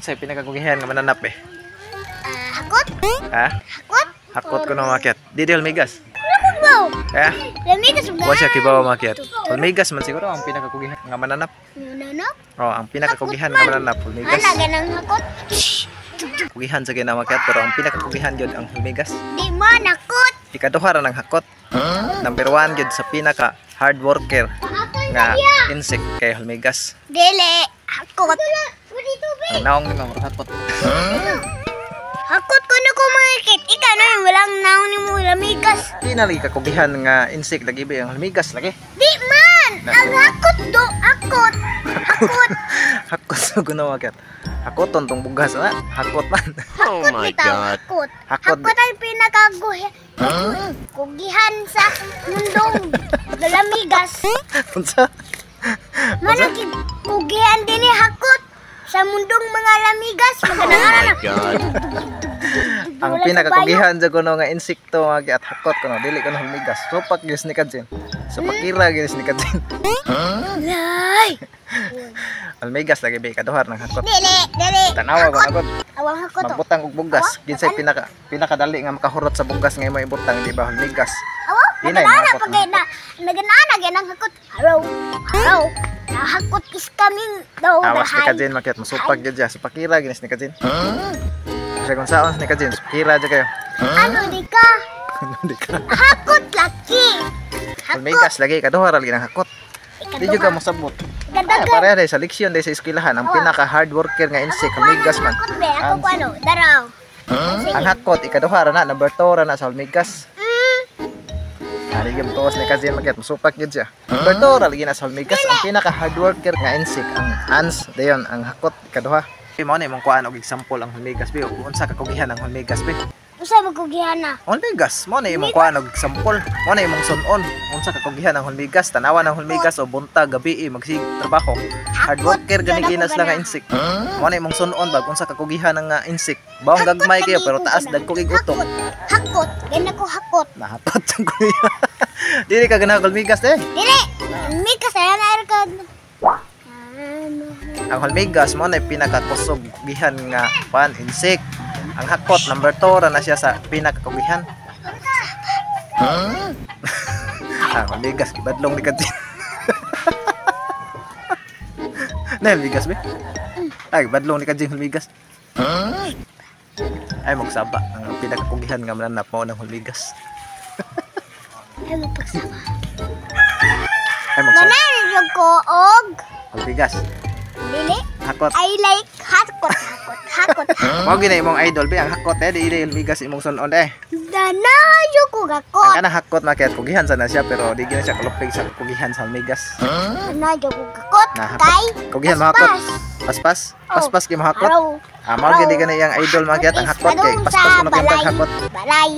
Sa pinakakugihan nga mananap eh. Hakot? Ha? Hakot? Hakot ko na makiat. Di hulmigas. Hakot ba? Ha? Lamigas ba? Wa siya kibawa makiat. Hulmigas man siguro ang pinakakugihan nga mananap. Ano? Oh, ang pinakakugihan nga mananap hulmigas. Ala, ganang hakot? Kugihan sa kinamakiat pero ang pinakakugihan jud ang hulmigas. Di man, hakot. Ikaduha ra ng hakot. Number 1 jud sa pinaka hard worker nga insect kay hulmigas. Dili, hakot. Ang naong ni mga hakot. Hakot ko na kumakit. Ikaw na yung walang naon ni mo lamigas. Di na lagi kakugihan nga insect lagi ba ang hulmigas lagi. Di man! Ang hakot do, hakot. Hakot. Hakot sa gunawakiat. Hakoton tong bugas na. Hakot man. Oh my God. Hakot. Hakot. Hakot ang pinakaguhihan. Kugihan sa mundong lamigas. Unsa? Manang kugihan din ni hakot sa mundong mga lamigas. Oh Magandang my God. Ang pinakakugihan sa kuno nga insekto mga at hakot kuno dili kuno hulmigas. Supak gyud ni kadjin. Supakira gyud ni kadjin. Lay. Hulmigas lagi ba kaduhar ng hakot. Dili. Tanawa ko nagod. Awang hakot. Magbutang og bugas. Ginsay pinakadali nga makahurot sa bugas nga imo ibutang di ba hulmigas. Awa, Inay, nagana hakot pagay na. Nagana ganang hakot. Araw. Hakot is coming daw. Awas ni kadjin makiat masupak gyud siya. Supakira gyud ni kadjin. Sa kung saan ni kadjin, supakira jud kayo. Ano di ka? Di ka. Hakot laki. Hulmigas lagi kaduhar lagi ng hakot. Di juga mo sabot. Ganda Pare dai sa leksyon dai sa eskwelahan ang pinaka hard worker nga insect hulmigas man. Hakot be, ako ko ano, daraw. Ang hakot ikaduha ra na number 2 ra na sa hulmigas. Ari gyud tuwas ni kadjin makiat masupak gyud siya. Number 2 ra lagi na sa hulmigas ang pinaka hard worker nga insect ang ants dayon ang hakot ikaduha. Mo ni mong kuan og example ang hulmigas be unsa ka kugihan ang hulmigas be. Usa magkugihan na. Hulmigas mo ni imong kuan og example mo ni imong sunon unsa ka kugihan ang hulmigas tanawa ng hulmigas o buntag gabi magsig trabaho. Hard worker gani ginas lang nga insect. Mo ni imong sunon bag unsa ka kugihan ang insect. Bawang gagmay kayo pero taas dagko kay gutom. Hakot, gana ko hakot. Nahapat sa kuya. Dili ka ganahan hulmigas eh. Dili. Mi ka saya na ka. Ang hulmigas mo na pinakakusog gihan nga pan insect. Ang hakot number 2 ra na siya sa pinakakugihan. Ang hulmigas gibadlong ni kadjin. Na hulmigas be. Ay badlong ni kadjin hulmigas. Ay magsaba ang pinakakugihan nga mananap mo ng hulmigas. Ay mapagsama. Ay magsaba. Mananag ko og Hulmigas. dili. Hakot. I like hakot. Mao gina imong idol be ang hakot eh di hulmigas imong sunon eh. Danayo ko hakot. Ang kanang hakot makiat kugihan sana siya pero di gina siya kalupig sa kugihan sa hulmigas. Danayo ko hakot. Nah, Kay kugihan mahakot. Paspas. Paspas kay mahakot. Araw. Mao gid gani yang idol makiat ang hakot kay paspas kuno kay paghakot. Balay.